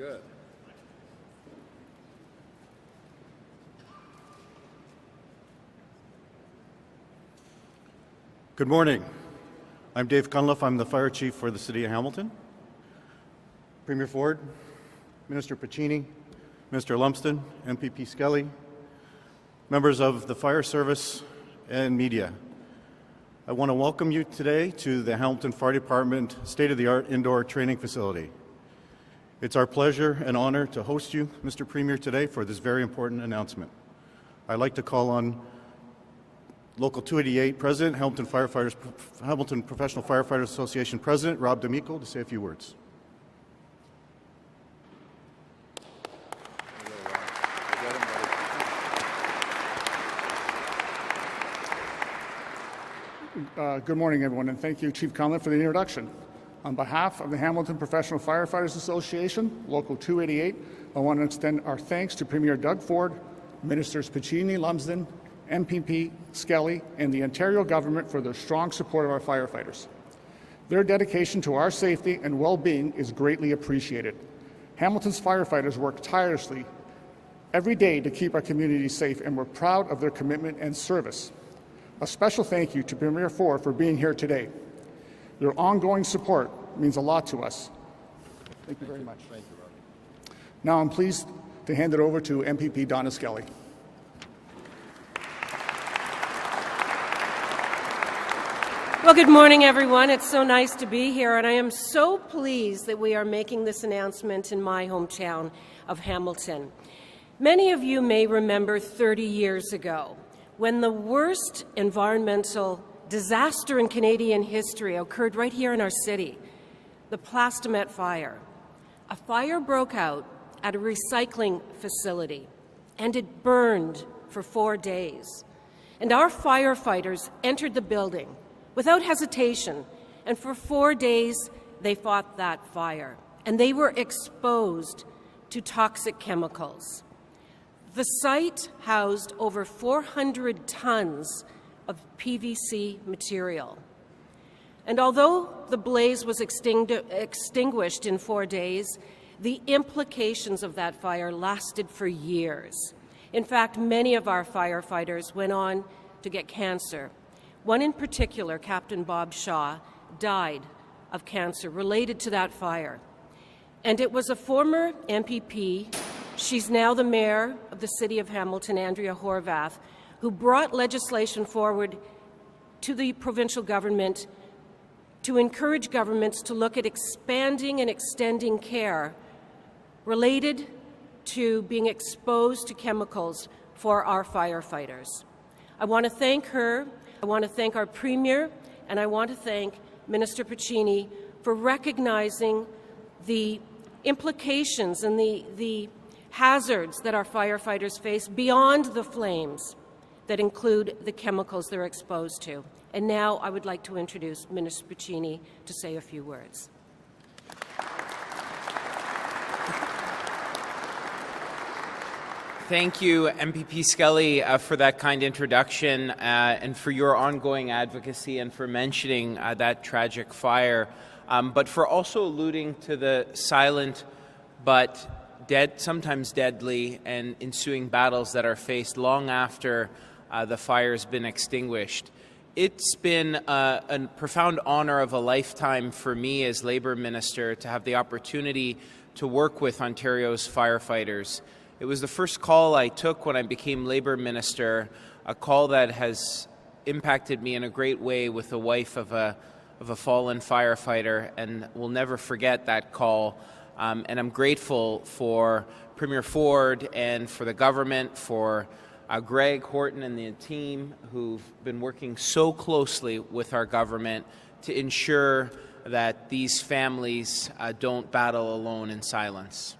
Good. Good morning. I'm Dave Cunliffe. I'm the Fire Chief for the City of Hamilton. Premier Ford, Minister Piccini, Mr. Lumsden, MPP Skelly, members of the Fire Service and media. I want to welcome you today to the Hamilton Fire Department state-of-the-art indoor training facility. It's our pleasure and honor to host you, Mr. Premier, today for this very important announcement. I'd like to call on Local 288 President, Hamilton Professional Firefighters Association President, Rob D'Amico, to say a few words. Good morning, everyone, and thank you, Chief Conlon, for the introduction. On behalf of the Hamilton Professional Firefighters Association, Local 288, I want to extend our thanks to Premier Doug Ford, Ministers Piccini, Lumsden, MPP Skelly, and the Ontario government for their strong support of our firefighters. Their dedication to our safety and well-being is greatly appreciated. Hamilton's firefighters work tirelessly every day to keep our community safe, and we're proud of their commitment and service. A special thank you to Premier Ford for being here today. Your ongoing support means a lot to us. Thank you very much. Thank you, Rob. Now I'm pleased to hand it over to MPP Donna Skelly. Well, good morning, everyone. It's so nice to be here, and I am so pleased that we are making this announcement in my hometown of Hamilton. Many of you may remember 30 years ago when the worst environmental disaster in Canadian history occurred right here in our city, the Plastomet fire. A fire broke out at a recycling facility, and it burned for 4 days. And our firefighters entered the building without hesitation, and for 4 days they fought that fire, and they were exposed to toxic chemicals. The site housed over 400 tons of PVC material. And although the blaze was extinguished in 4 days, the implications of that fire lasted for years. In fact, many of our firefighters went on to get cancer. One in particular, Captain Bob Shaw, died of cancer related to that fire. And it was a former MPP, she's now the mayor of the City of Hamilton, Andrea Horvath, who brought legislation forward to the provincial government to encourage governments to look at expanding and extending care related to being exposed to chemicals for our firefighters. I want to thank her. I want to thank our Premier, and I want to thank Minister Piccini for recognizing the implications and the hazards that our firefighters face beyond the flames that include the chemicals they're exposed to. And now I would like to introduce Minister Piccini to say a few words. Thank you, MPP Skelly, for that kind introduction and for your ongoing advocacy and for mentioning that tragic fire, but for also alluding to the silent but sometimes deadly and ensuing battles that are faced long after the fire's been extinguished. It's been a profound honor of a lifetime for me as Labour Minister to have the opportunity to work with Ontario's firefighters. It was the first call I took when I became Labour Minister, a call that has impacted me in a great way with the wife of a fallen firefighter, and we'll never forget that call. And I'm grateful for Premier Ford and for the government, for Greg Horton and the team who've been working so closely with our government to ensure that these families don't battle alone in silence.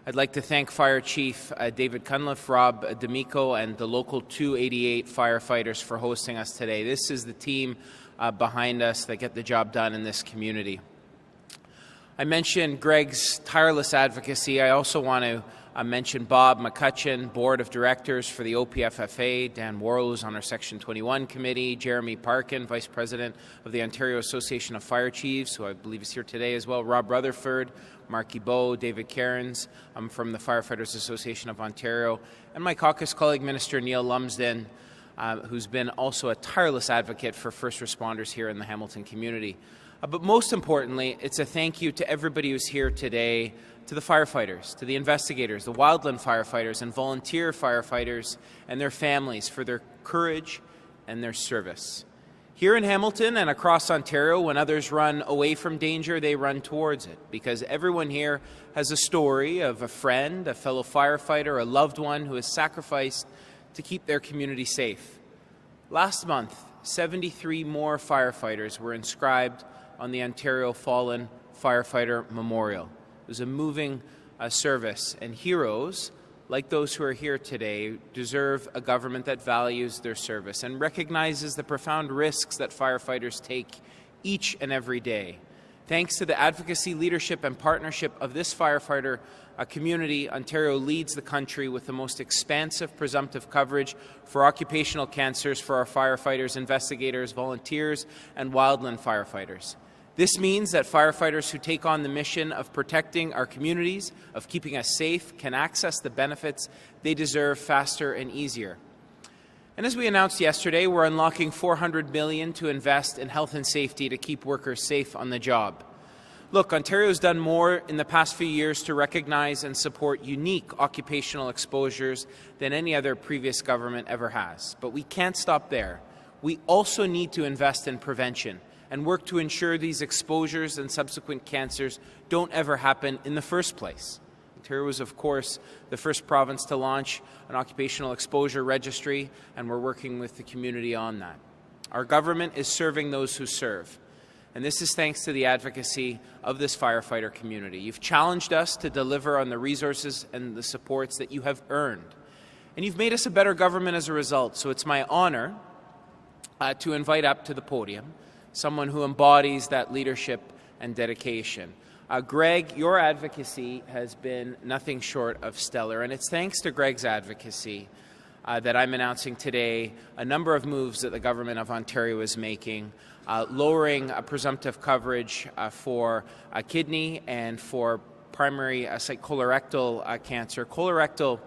I'd like to thank Fire Chief David Cunliffe, Rob D'Amico, and the Local 288 firefighters for hosting us today. This is the team behind us that get the job done in this community. I mentioned Greg's tireless advocacy. I also want to I mentioned Bob McCutcheon, Board of Directors for the OPFFA, Dan Worrell, who's on our Section 21 Committee, Jeremy Parkin, Vice President of the Ontario Association of Fire Chiefs, who I believe is here today as well, Rob Rutherford, Mark Guibault, David Cairns from the Firefighters Association of Ontario, and my caucus colleague, Minister Neil Lumsden, who's been also a tireless advocate for first responders here in the Hamilton community. But most importantly, it's a thank you to everybody who's here today, to the firefighters, to the investigators, the wildland firefighters and volunteer firefighters and their families for their courage and their service. Here in Hamilton and across Ontario, when others run away from danger, they run towards it, because everyone here has a story of a friend, a fellow firefighter, a loved one who has sacrificed to keep their community safe. Last month, 73 more firefighters were inscribed on the Ontario Fallen Firefighter Memorial. It was a moving service, and heroes like those who are here today deserve a government that values their service and recognizes the profound risks that firefighters take each and every day. Thanks to the advocacy, leadership, and partnership of this firefighter community, Ontario leads the country with the most expansive presumptive coverage for occupational cancers for our firefighters, investigators, volunteers, and wildland firefighters. This means that firefighters who take on the mission of protecting our communities, of keeping us safe, can access the benefits they deserve faster and easier. And as we announced yesterday, we're unlocking $400 million to invest in health and safety to keep workers safe on the job. Look, Ontario's done more in the past few years to recognize and support unique occupational exposures than any other previous government ever has. But we can't stop there. We also need to invest in prevention and work to ensure these exposures and subsequent cancers don't ever happen in the first place. Ontario was, of course, the first province to launch an occupational exposure registry, and we're working with the community on that. Our government is serving those who serve, and this is thanks to the advocacy of this firefighter community. You've challenged us to deliver on the resources and the supports that you have earned, and you've made us a better government as a result, so it's my honor to invite up to the podium someone who embodies that leadership and dedication. Greg, your advocacy has been nothing short of stellar, and it's thanks to Greg's advocacy that I'm announcing today a number of moves that the Government of Ontario is making, lowering presumptive coverage for kidney and for primary colorectal cancer. Colorectal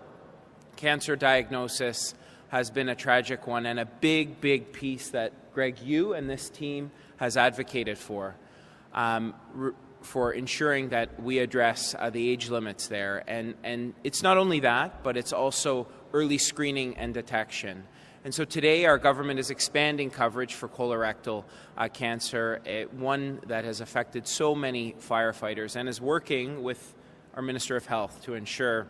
cancer diagnosis has been a tragic one and a big, big piece that Greg, you and this team has advocated for ensuring that we address the age limits there. And it's not only that, but it's also early screening and detection. And so today our government is expanding coverage for colorectal cancer, one that has affected so many firefighters, and is working with our Minister of Health to ensure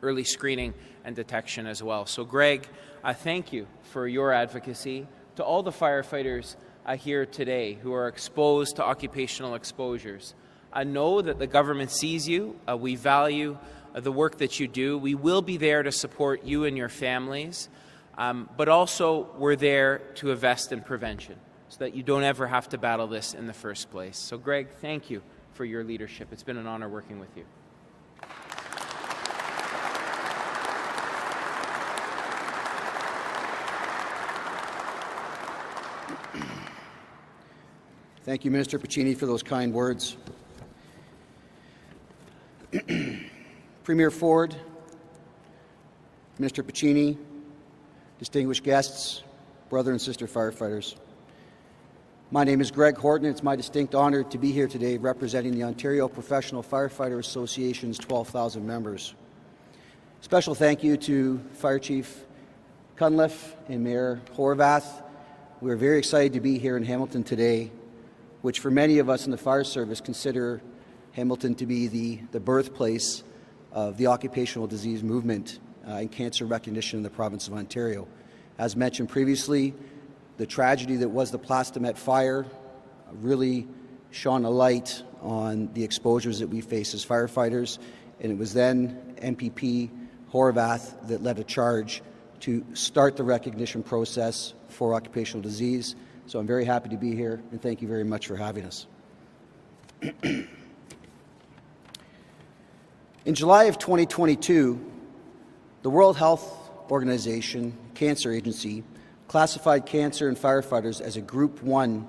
early screening and detection as well. So Greg, thank you for your advocacy. To all the firefighters here today who are exposed to occupational exposures, I know that the government sees you. We value the work that you do. We will be there to support you and your families, but also we're there to invest in prevention so that you don't ever have to battle this in the first place. So Greg, thank you for your leadership. It's been an honor working with you. Thank you, Minister Piccini, for those kind words. Premier Ford, Minister Piccini, distinguished guests, brother and sister firefighters. My name is Greg Horton. It's my distinct honor to be here today representing the Ontario Professional Firefighter Association's 12,000 members. Special thank you to Fire Chief Cunliffe and Mayor Horvath. We are very excited to be here in Hamilton today, which for many of us in the fire service consider Hamilton to be the birthplace of the occupational disease movement and cancer recognition in the province of Ontario. As mentioned previously, the tragedy that was the Plastomet fire really shone a light on the exposures that we face as firefighters, and it was then MPP Horvath that led a charge to start the recognition process for occupational disease. So I'm very happy to be here, and thank you very much for having us. In July of 2022, the World Health Organization Cancer Agency classified cancer in firefighters as a Group 1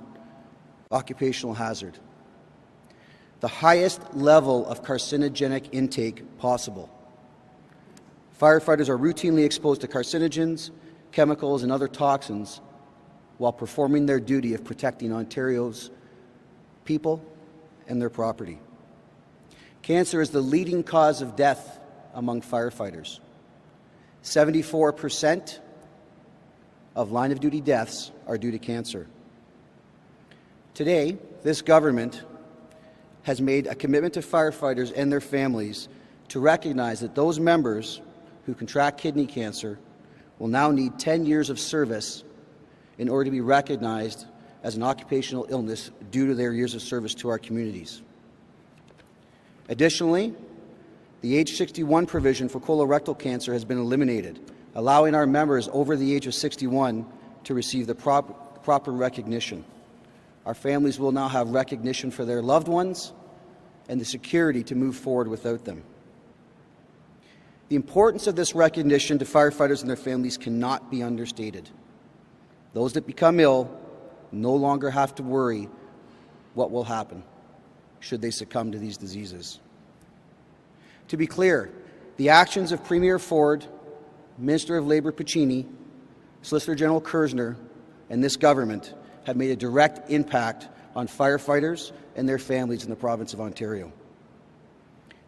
occupational hazard, the highest level of carcinogenic intake possible. Firefighters are routinely exposed to carcinogens, chemicals, and other toxins while performing their duty of protecting Ontario's people and their property. Cancer is the leading cause of death among firefighters. 74% of line-of-duty deaths are due to cancer. Today, this government has made a commitment to firefighters and their families to recognize that those members who contract kidney cancer will now need 10 years of service in order to be recognized as an occupational illness due to their years of service to our communities. Additionally, the age 61 provision for colorectal cancer has been eliminated, allowing our members over the age of 61 to receive the proper recognition. Our families will now have recognition for their loved ones and the security to move forward without them. The importance of this recognition to firefighters and their families cannot be understated. Those that become ill no longer have to worry what will happen should they succumb to these diseases. To be clear, the actions of Premier Ford, Minister of Labour Piccini, Solicitor General Kersner, and this government have made a direct impact on firefighters and their families in the province of Ontario.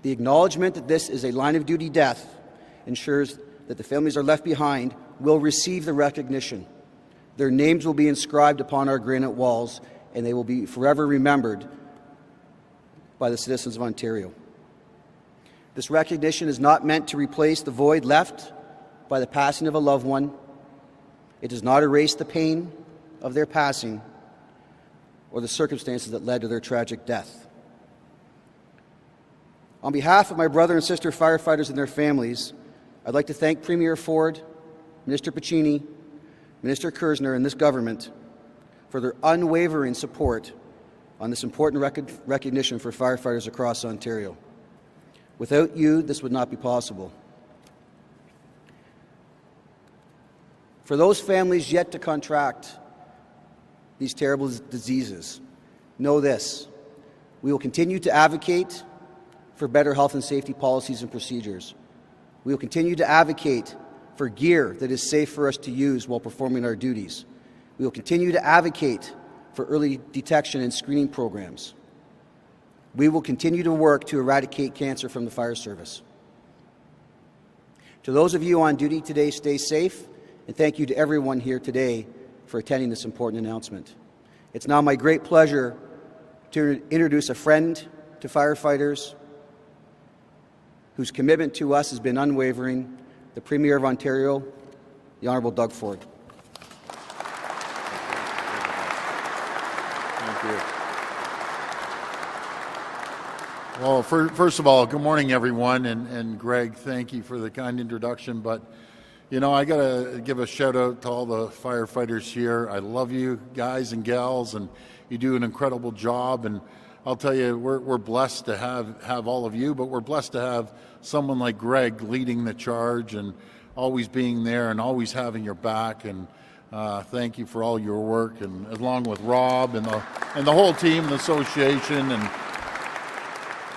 The acknowledgement that this is a line-of-duty death ensures that the families are left behind will receive the recognition. Their names will be inscribed upon our granite walls, and they will be forever remembered by the citizens of Ontario. This recognition is not meant to replace the void left by the passing of a loved one. It does not erase the pain of their passing or the circumstances that led to their tragic death. On behalf of my brother and sister firefighters and their families, I'd like to thank Premier Ford, Minister Piccini, Minister Kersner, and this government for their unwavering support on this important recognition for firefighters across Ontario. Without you, this would not be possible. For those families yet to contract these terrible diseases, know this: we will continue to advocate for better health and safety policies and procedures. We will continue to advocate for gear that is safe for us to use while performing our duties. We will continue to advocate for early detection and screening programs. We will continue to work to eradicate cancer from the fire service. To those of you on duty today, stay safe, and thank you to everyone here today for attending this important announcement. It's now my great pleasure to introduce a friend to firefighters whose commitment to us has been unwavering, the Premier of Ontario, the Honourable Doug Ford. Thank you. Well, first of all, good morning, everyone, and Greg, thank you for the kind introduction. But, you know, I got to give a shout out to all the firefighters here. I love you guys and gals, and you do an incredible job. And I'll tell you, we're blessed to have all of you, but we're blessed to have someone like Greg leading the charge and always being there and always having your back. And thank you for all your work, and along with Rob and the whole team, the association. And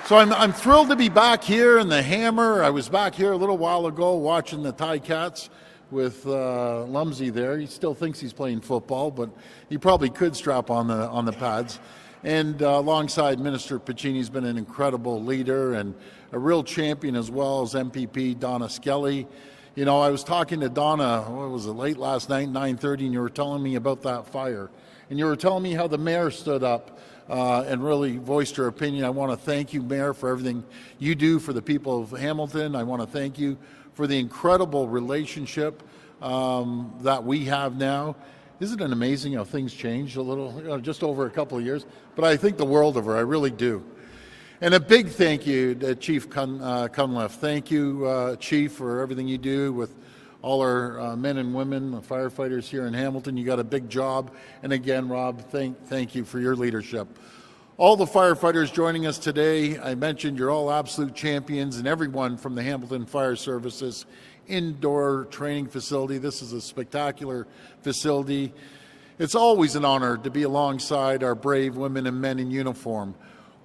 so I'm thrilled to be back here in the Hammer. I was back here a little while ago watching the Ticats with Lumsey there. He still thinks he's playing football, but he probably could strap on the pads. And alongside Minister Piccini, has been an incredible leader and a real champion, as well as MPP Donna Skelly. You know, I was talking to Donna, what was it, late last night, 9:30, and you were telling me about that fire. And you were telling me how the mayor stood up and really voiced her opinion. I want to thank you, Mayor, for everything you do for the people of Hamilton. I want to thank you for the incredible relationship that we have now. Isn't it amazing how things changed a little, just over a couple of years? But I think the world of her, I really do. And a big thank you to Chief Cunliffe. Thank you, Chief, for everything you do with all our men and women, the firefighters here in Hamilton. You got a big job. And again, Rob, thank you for your leadership. All the firefighters joining us today, I mentioned you're all absolute champions, and everyone from the Hamilton Fire Services indoor training facility. This is a spectacular facility. It's always an honor to be alongside our brave women and men in uniform.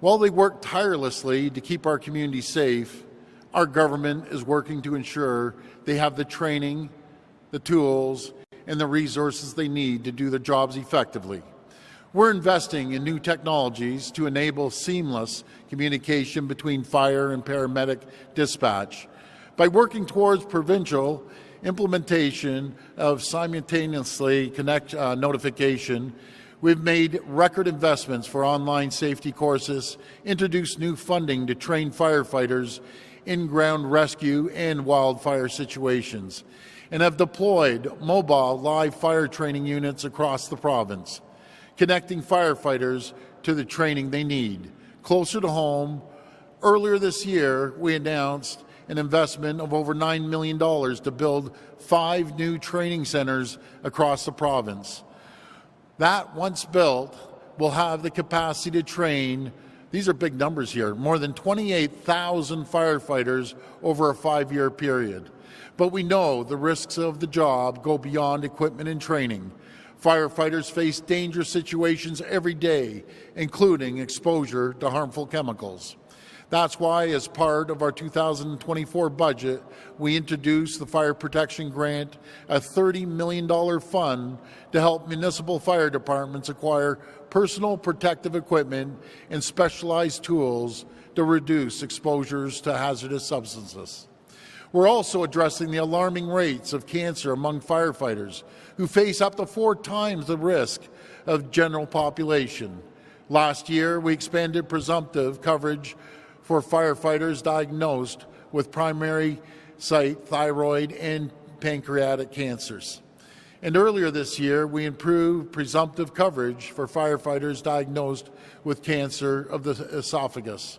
While they work tirelessly to keep our community safe, our government is working to ensure they have the training, the tools, and the resources they need to do their jobs effectively. We're investing in new technologies to enable seamless communication between fire and paramedic dispatch. By working towards provincial implementation of simultaneously notification, we've made record investments for online safety courses, introduced new funding to train firefighters in ground rescue and wildfire situations, and have deployed mobile live fire training units across the province, connecting firefighters to the training they need. Closer to home, earlier this year, we announced an investment of over $9 million to build 5 new training centers across the province. That, once built, will have the capacity to train, these are big numbers here, more than 28,000 firefighters over a 5-year period. But we know the risks of the job go beyond equipment and training. Firefighters face dangerous situations every day, including exposure to harmful chemicals. That's why, as part of our 2024 budget, we introduced the Fire Protection Grant, a $30 million fund to help municipal fire departments acquire personal protective equipment and specialized tools to reduce exposures to hazardous substances. We're also addressing the alarming rates of cancer among firefighters, who face up to 4 times the risk of general population. Last year, we expanded presumptive coverage for firefighters diagnosed with primary site thyroid and pancreatic cancers. And earlier this year, we improved presumptive coverage for firefighters diagnosed with cancer of the esophagus.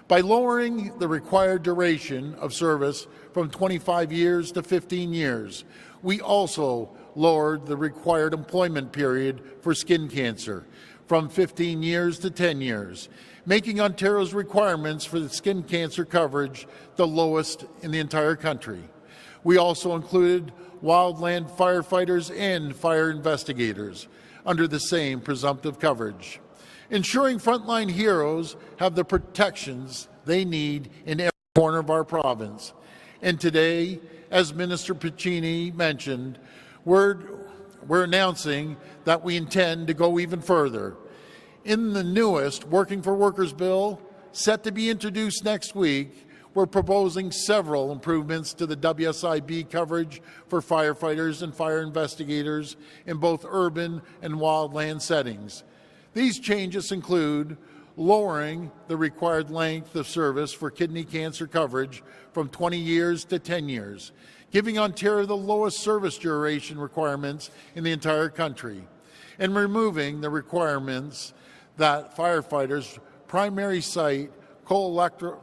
By lowering the required duration of service from 25 years to 15 years, we also lowered the required employment period for skin cancer from 15 years to 10 years, making Ontario's requirements for the skin cancer coverage the lowest in the entire country. We also included wildland firefighters and fire investigators under the same presumptive coverage, ensuring frontline heroes have the protections they need in every corner of our province. And today, as Minister Piccini mentioned, we're announcing that we intend to go even further. In the newest Working for Workers bill, set to be introduced next week, we're proposing several improvements to the WSIB coverage for firefighters and fire investigators in both urban and wildland settings. These changes include lowering the required length of service for kidney cancer coverage from 20 years to 10 years, giving Ontario the lowest service duration requirements in the entire country, and removing the requirements that firefighters' primary site colorectal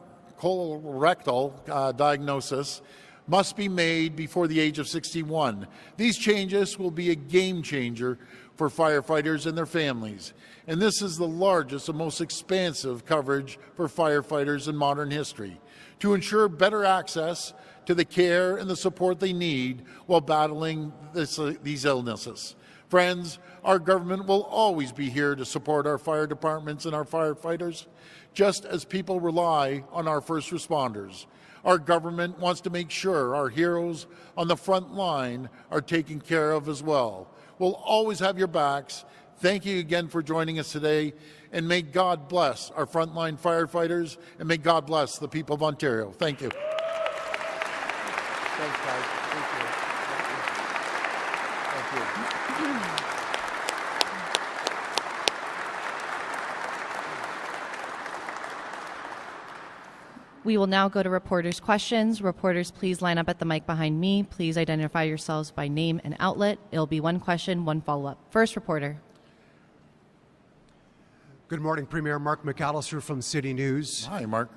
diagnosis must be made before the age of 61. These changes will be a game changer for firefighters and their families, and this is the largest and most expansive coverage for firefighters in modern history to ensure better access to the care and the support they need while battling these illnesses. Friends, our government will always be here to support our fire departments and our firefighters, just as people rely on our first responders. Our government wants to make sure our heroes on the front line are taken care of as well. We'll always have your backs. Thank you again for joining us today, and may God bless our frontline firefighters, and may God bless the people of Ontario. Thank you. Thanks, guys. Appreciate it. Thank you. We will now go to reporters' questions. Reporters, please line up at the mic behind me. Please identify yourselves by name and outlet. It'll be one question, one follow-up. First reporter. Good morning, Premier. Mark McAllister from City News. Hi, Mark.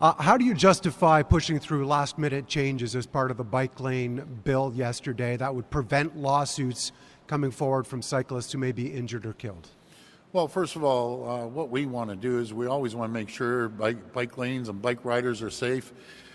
How do you justify pushing through last-minute changes as part of the bike lane bill yesterday that would prevent lawsuits coming forward from cyclists who may be injured or killed? Well, first of all, what we want to do is we always want to make sure bike lanes and bike riders are safe.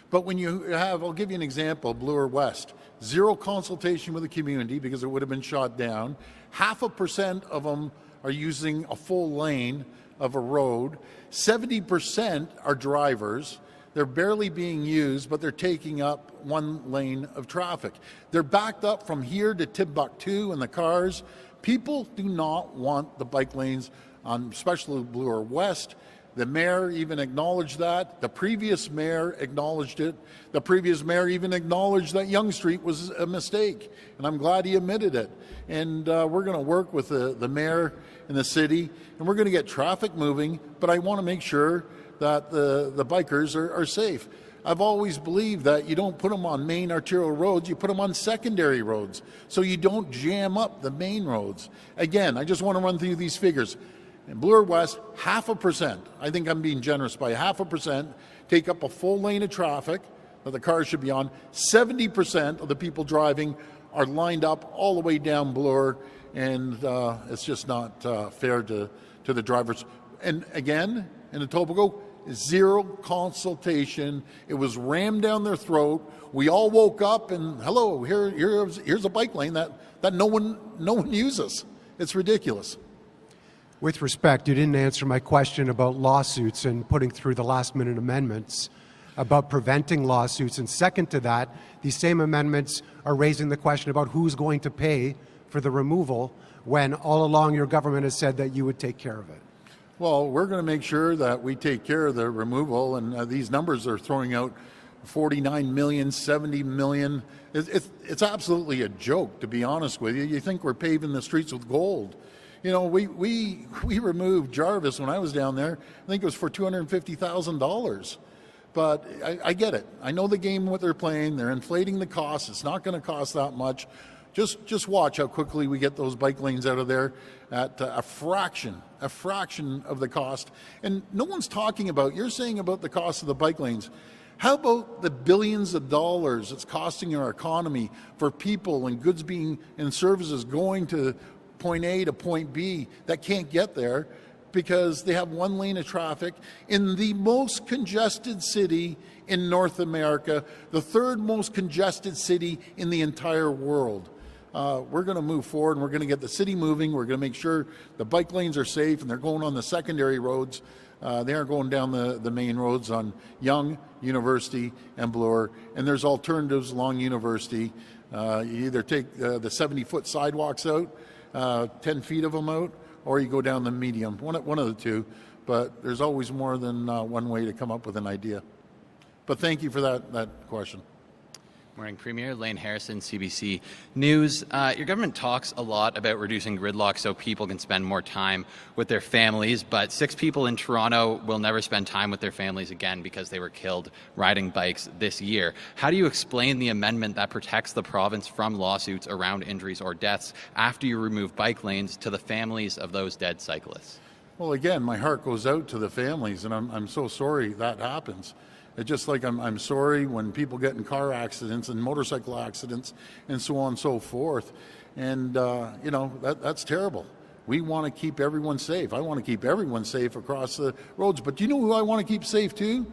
But when you have, I'll give you an example, Bloor West, zero consultation with the community because it would have been shot down. 0.5% of them are using a full lane of a road. 70% are drivers. They're barely being used, but they're taking up one lane of traffic. They're backed up from here to Timbuktu in the cars. People do not want the bike lanes on especially Bloor West. The mayor even acknowledged that. The previous mayor acknowledged it. The previous mayor even acknowledged that Yonge Street was a mistake, and I'm glad he admitted it. And we're going to work with the mayor and the city, and we're going to get traffic moving, but I want to make sure that the bikers are safe. I've always believed that you don't put them on main arterial roads, you put them on secondary roads, so you don't jam up the main roads. Again, I just want to run through these figures. In Bloor West, 0.5%, I think I'm being generous by 0.5%, take up a full lane of traffic that the cars should be on. 70% of the people driving are lined up all the way down Bloor, and it's just not fair to the drivers. And again, in Etobicoke, zero consultation. It was rammed down their throat. We all woke up and hello, here's a bike lane that no one uses. It's ridiculous. With respect, you didn't answer my question about lawsuits and putting through the last-minute amendments about preventing lawsuits. And second to that, these same amendments are raising the question about who's going to pay for the removal when all along your government has said that you would take care of it. Well, we're going to make sure that we take care of the removal, and these numbers are throwing out 49 million, 70 million. It's absolutely a joke, to be honest with you. You think we're paving the streets with gold. You know, we removed Jarvis when I was down there. I think it was for $250,000. But I get it. I know the game, what they're playing. They're inflating the cost. It's not going to cost that much. Just watch how quickly we get those bike lanes out of there at a fraction of the cost. And no one's talking about, you're saying about the cost of the bike lanes. How about the billions of dollars it's costing our economy for people and goods and services going to point A to point B that can't get there because they have one lane of traffic in the most congested city in North America, the third most congested city in the entire world. We're going to move forward and we're going to get the city moving. We're going to make sure the bike lanes are safe and they're going on the secondary roads. They aren't going down the main roads on Yonge, University, and Bloor. And there's alternatives along University. You either take the 70-foot sidewalks out, 10 feet of them out, or you go down the medium, one of the two. But there's always more than one way to come up with an idea. But thank you for that question. Morning, Premier. Lane Harrison, CBC News. Your government talks a lot about reducing gridlock so people can spend more time with their families, but 6 people in Toronto will never spend time with their families again because they were killed riding bikes this year. How do you explain the amendment that protects the province from lawsuits around injuries or deaths after you remove bike lanes to the families of those dead cyclists? Well, again, my heart goes out to the families, and I'm so sorry that happens. It's just like I'm sorry when people get in car accidents and motorcycle accidents and so on and so forth. And, that's terrible. We want to keep everyone safe. I want to keep everyone safe across the roads. But do you know who I want to keep safe too?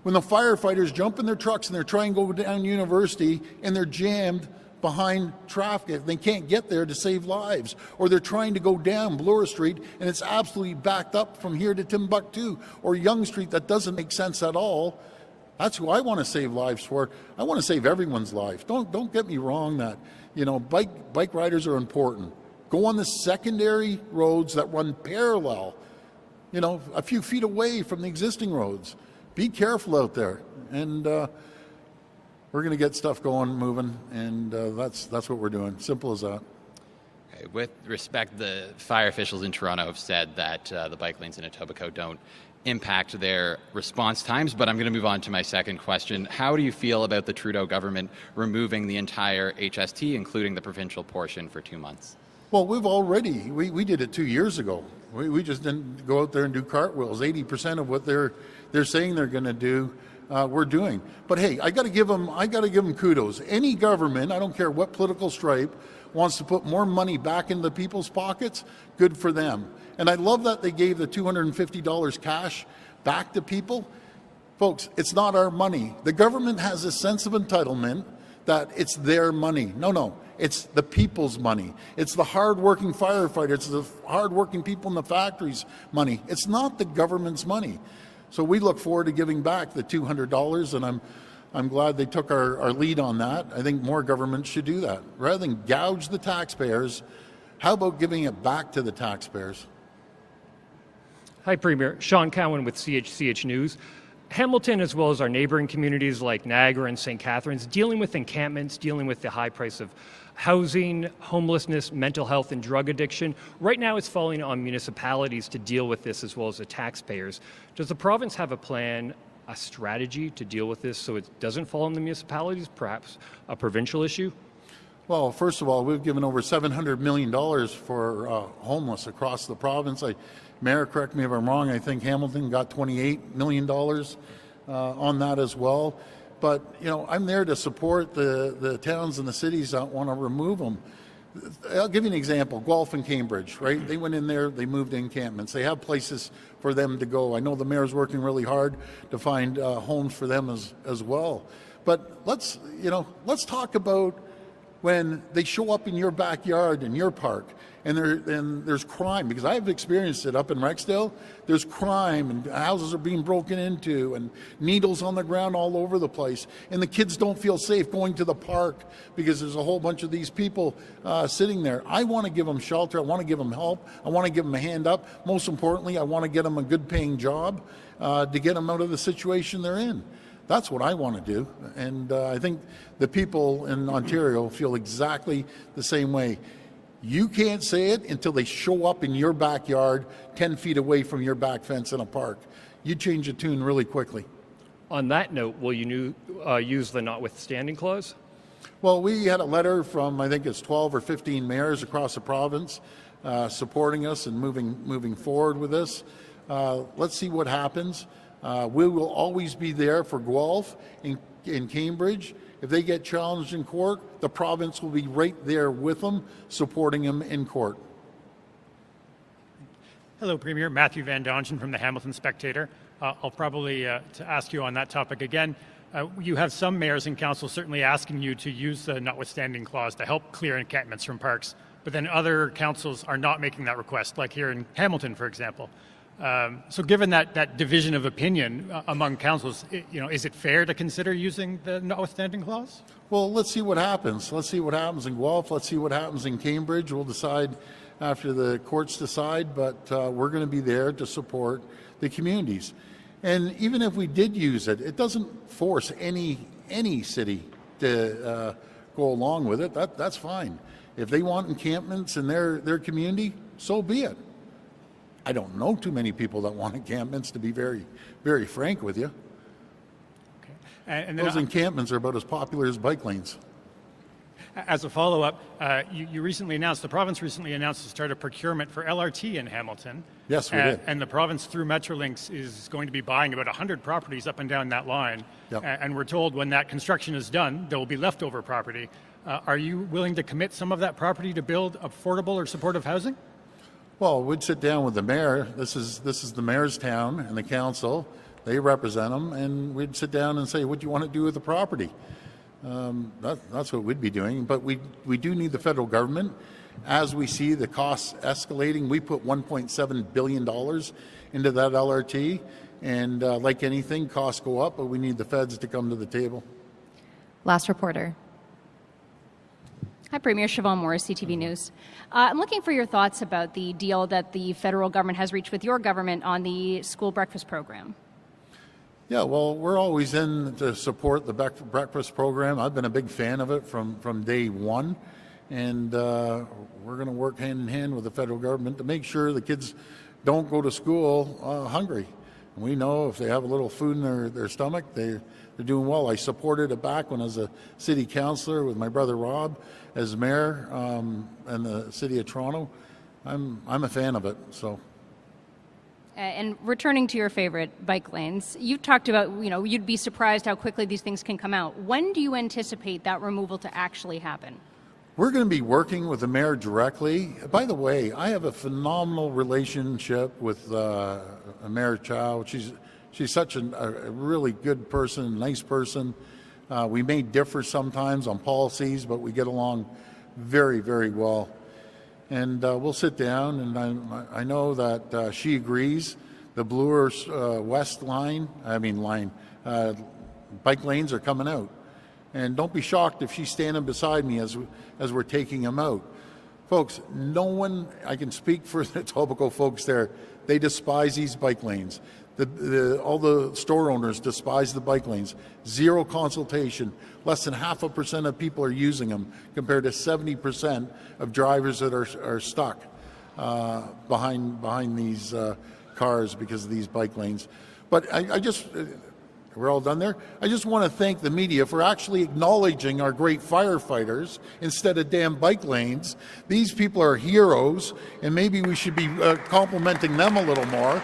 When the firefighters jump in their trucks and they're trying to go down University and they're jammed behind traffic. They can't get there to save lives. Or they're trying to go down Bloor Street and it's absolutely backed up from here to Timbuktu. Or Yonge Street, that doesn't make sense at all. That's who I want to save lives for. I want to save everyone's life. Don't get me wrong that, bike riders are important. Go on the secondary roads that run parallel, a few feet away from the existing roads. Be careful out there. And we're going to get stuff going, moving, and that's what we're doing. Simple as that. Okay. With respect, the fire officials in Toronto have said that the bike lanes in Etobicoke don't impact their response times, but I'm going to move on to my second question. How do you feel about the Trudeau government removing the entire HST, including the provincial portion, for 2 months? Well, we did it 2 years ago. We just didn't go out there and do cartwheels. 80% of what they're saying they're going to do, we're doing. But hey, I got to give them kudos. Any government, I don't care what political stripe, wants to put more money back into people's pockets, good for them. And I love that they gave the $250 cash back to people. Folks, it's not our money. The government has a sense of entitlement that it's their money. No, it's the people's money. It's the hard-working firefighters, it's the hard-working people in the factories' money. It's not the government's money. So we look forward to giving back the $200, and I'm glad they took our lead on that. I think more governments should do that. Rather than gouge the taxpayers, how about giving it back to the taxpayers? Hi, Premier. Sean Cowan with CHCH News. Hamilton, as well as our neighboring communities like Niagara and St. Catharines, dealing with encampments, dealing with the high price of housing, homelessness, mental health, and drug addiction. Right now it's falling on municipalities to deal with this as well as the taxpayers. Does the province have a plan, a strategy to deal with this so it doesn't fall on the municipalities, perhaps a provincial issue? Well, first of all, we've given over $700 million for homeless across the province. Mayor, correct me if I'm wrong, I think Hamilton got $28 million on that as well. But, I'm there to support the towns and the cities that want to remove them. I'll give you an example. Guelph and Cambridge, right? They went in there, they moved encampments. They have places for them to go. I know the mayor's working really hard to find homes for them as well. But let's talk about when they show up in your backyard, in your park, and there's crime, because I've experienced it up in Rexdale. There's crime, and houses are being broken into, and needles on the ground all over the place, and the kids don't feel safe going to the park because there's a whole bunch of these people sitting there. I want to give them shelter. I want to give them help. I want to give them a hand up. Most importantly, I want to get them a good paying job to get them out of the situation they're in. That's what I want to do, and I think the people in Ontario feel exactly the same way. You can't say it until they show up in your backyard 10 feet away from your back fence in a park. You change the tune really quickly. On that note, will you use the notwithstanding clause? Well, we had a letter from, I think it's 12 or 15 mayors across the province supporting us and moving forward with this. Let's see what happens. We will always be there for Guelph in Cambridge. If they get challenged in court, the province will be right there with them, supporting them in court. Hello, Premier. Matthew Van Dongen from the Hamilton Spectator. I'll probably to ask you on that topic again. You have some mayors and councils certainly asking you to use the notwithstanding clause to help clear encampments from parks, but then other councils are not making that request, like here in Hamilton, for example. So given that division of opinion among councils, is it fair to consider using the notwithstanding clause? Well, let's see what happens. Let's see what happens in Guelph. Let's see what happens in Cambridge. We'll decide after the courts decide, but we're going to be there to support the communities. And even if we did use it, it doesn't force any city to go along with it. That's fine. If they want encampments in their community, so be it. I don't know too many people that want encampments, to be very, very frank with you. Okay. And then those encampments are about as popular as bike lanes. As a follow-up, the province recently announced the start of procurement for LRT in Hamilton. Yes, we did. And the province, through Metrolinx, is going to be buying about 100 properties up and down that line. Yep. And we're told when that construction is done, there will be leftover property. Are you willing to commit some of that property to build affordable or supportive housing? Well, we'd sit down with the mayor. This is the mayor's town and the council. They represent them, and we'd sit down and say, what do you want to do with the property? That's what we'd be doing. But we do need the federal government. As we see the costs escalating, we put $1.7 billion into that LRT. And like anything, costs go up, but we need the feds to come to the table. Last reporter. Hi, Premier. Siobhan Morris, CTV News. I'm looking for your thoughts about the deal that the federal government has reached with your government on the school breakfast program. Yeah, well, we're always in to support the breakfast program. I've been a big fan of it from day one, and we're going to work hand in hand with the federal government to make sure the kids don't go to school hungry. And we know if they have a little food in their stomach, they're doing well. I supported it back when I was a city councillor with my brother Rob as mayor in the city of Toronto. I'm a fan of it. So. And returning to your favorite bike lanes, you talked about, you'd be surprised how quickly these things can come out. When do you anticipate that removal to actually happen? We're going to be working with the mayor directly. By the way, I have a phenomenal relationship with Mayor Chow. She's such a really good person, nice person. We may differ sometimes on policies, but we get along very, very well. And we'll sit down, and I know that she agrees. The Bloor West bike lanes are coming out. And don't be shocked if she's standing beside me as we're taking them out. Folks, no one, I can speak for the Etobicoke folks there, they despise these bike lanes. All the store owners despise the bike lanes. Zero consultation. Less than 0.5% of people are using them compared to 70% of drivers that are stuck behind these cars because of these bike lanes. But we're all done there. I just want to thank the media for actually acknowledging our great firefighters instead of damn bike lanes. These people are heroes, and maybe we should be complimenting them a little more.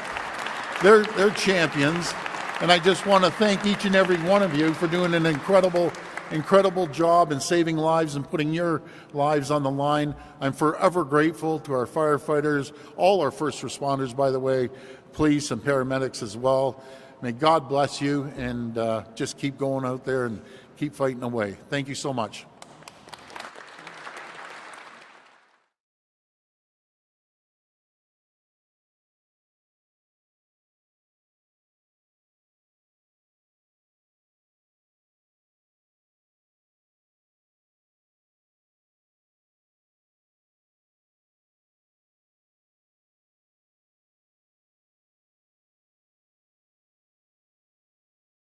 They're champions, and I just want to thank each and every one of you for doing an incredible job in saving lives and putting your lives on the line. I'm forever grateful to our firefighters, all our first responders, by the way, police and paramedics as well. May God bless you, and just keep going out there and keep fighting away. Thank you so much.